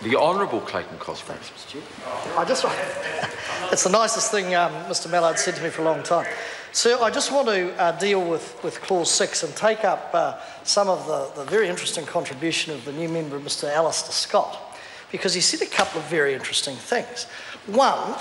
The Honourable Clayton Cosgrave. It's the nicest thing Mr Mallard said to me for a long time. Sir, I just want to deal with Clause 6 and take up some of the very interesting contribution of the new member, Mr Alistair Scott, because he said a couple of very interesting things. One,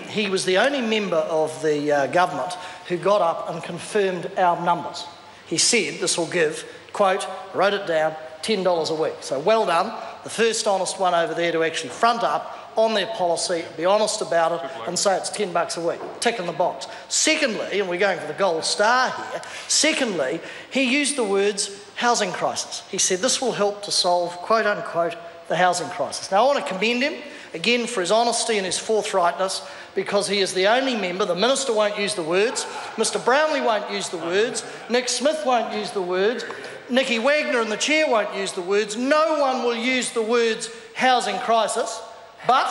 he was the only member of the government who got up and confirmed our numbers. He said this will give, quote, wrote it down, $10 a week. So well done, the first honest one over there to actually front up on their policy, be honest about it, and say it's $10 a week. Tick in the box. Secondly, and we're going for the gold star here, secondly, he used the words housing crisis. He said this will help to solve, quote unquote, the housing crisis. Now I want to commend him, again, for his honesty and his forthrightness, because he is the only member. The Minister won't use the words, Mr Brownlee won't use the words, Nick Smith won't use the words, Nicky Wagner and the Chair won't use the words, no one will use the words housing crisis, but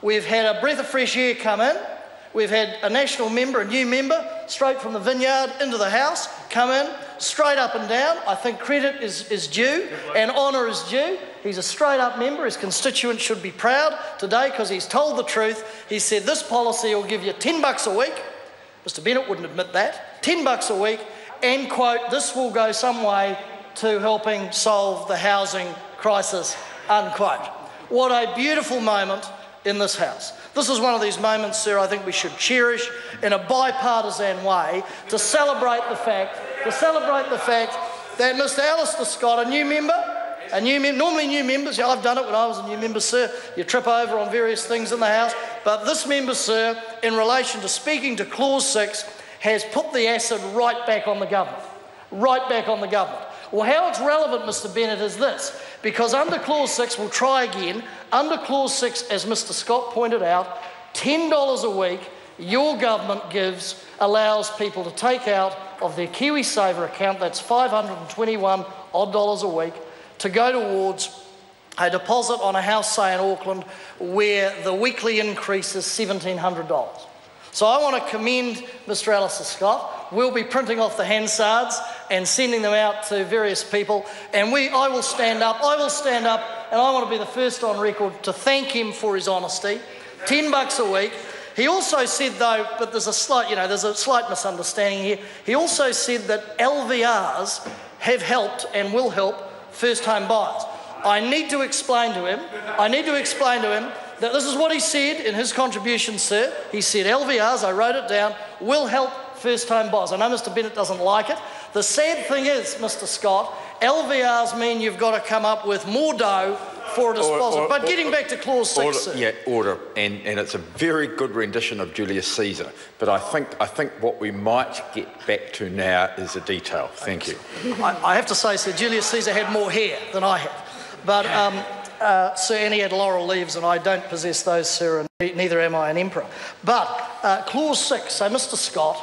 we've had a breath of fresh air come in, we've had a national member, a new member, straight from the vineyard into the House, come in, straight up and down. I think credit is due and honour is due. He's a straight up member. His constituents should be proud today because he's told the truth. He said this policy will give you $10 a week. Mr Bennett wouldn't admit that. $10 a week and, quote, this will go some way to helping solve the housing crisis, unquote. What a beautiful moment in this House. This is one of these moments, sir, I think we should cherish in a bipartisan way to celebrate the fact that Mr Alistair Scott, a new member, normally new members, I've done it when I was a new member, sir, you trip over on various things in the House, but this member, sir, in relation to speaking to Clause 6, has put the acid right back on the government. Right back on the government. Well, how it's relevant, Mr Bennett, is this, because under Clause 6, we'll try again, under Clause 6, as Mr Scott pointed out, $10 a week your government allows people to take out of their Kiwisaver account, that's $521 odd a week, to go towards a deposit on a house, say in Auckland, where the weekly increase is $1,700. So I want to commend Mr Alistair Scott. We'll be printing off the Hansards and sending them out to various people, and I will stand up, and I want to be the first on record to thank him for his honesty. $10 a week. He also said, though, but there's a slight misunderstanding here. He also said that LVRs have helped and will help first home buyers. I need to explain to him that this is what he said in his contribution, sir. He said LVRs, I wrote it down, will help first home buyers. I know Mr Bennett doesn't like it. The sad thing is, Mr Scott, LVRs mean you've got to come up with more dough for a disposal. But getting back to Clause 6, sir. Yeah, order, and it's a very good rendition of Julius Caesar. But I think what we might get back to now is the detail. Thank you. I have to say, sir, Julius Caesar had more hair than I have. But, sir, and he had laurel leaves, and I don't possess those, sir, and neither am I an emperor. But Clause 6, so Mr Scott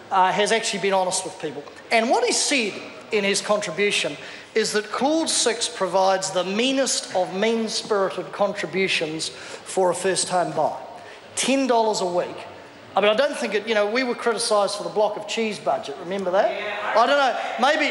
has actually been honest with people. And what he said in his contribution is that Clause 6 provides the meanest of mean-spirited contributions for a first-home buyer. $10 a week. I mean, I don't think it, we were criticised for the block of cheese budget, remember that? Yeah, I don't know, maybe,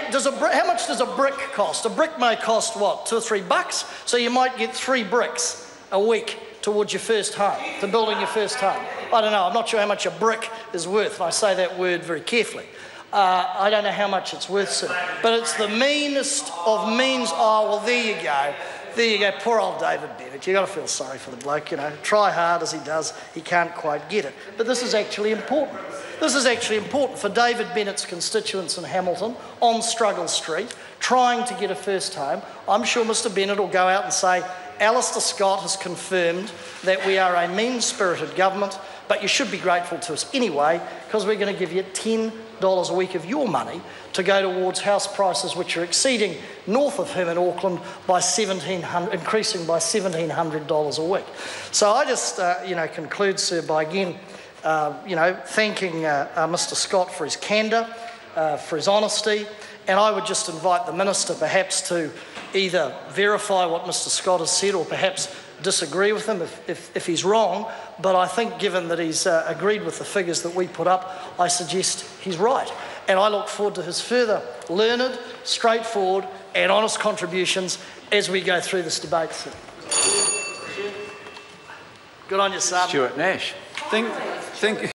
how much does a brick cost? A brick may cost, what, $2 or $3? So you might get 3 bricks a week towards your first home, to building your first home. I don't know, I'm not sure how much a brick is worth, and I say that word very carefully. I don't know how much it's worth, sir, but it's the meanest of means. Oh, well, there you go. There you go, poor old David Bennett. You've got to feel sorry for the bloke, Try hard as he does, he can't quite get it. But this is actually important. This is actually important for David Bennett's constituents in Hamilton on Struggle Street, trying to get a first home. I'm sure Mr Bennett will go out and say, Alistair Scott has confirmed that we are a mean-spirited government, but you should be grateful to us anyway, because we're going to give you $10 a week of your money to go towards house prices which are exceeding north of him in Auckland by increasing by $1,700 a week. So I just, conclude, sir, by again, thanking Mr Scott for his candour, for his honesty, and I would just invite the Minister perhaps to either verify what Mr Scott has said or perhaps disagree with him if he's wrong, but I think given that he's agreed with the figures that we put up, I suggest he's right. And I look forward to his further learned, straightforward and honest contributions as we go through this debate. Good on you, son. Stuart Nash. Thank you.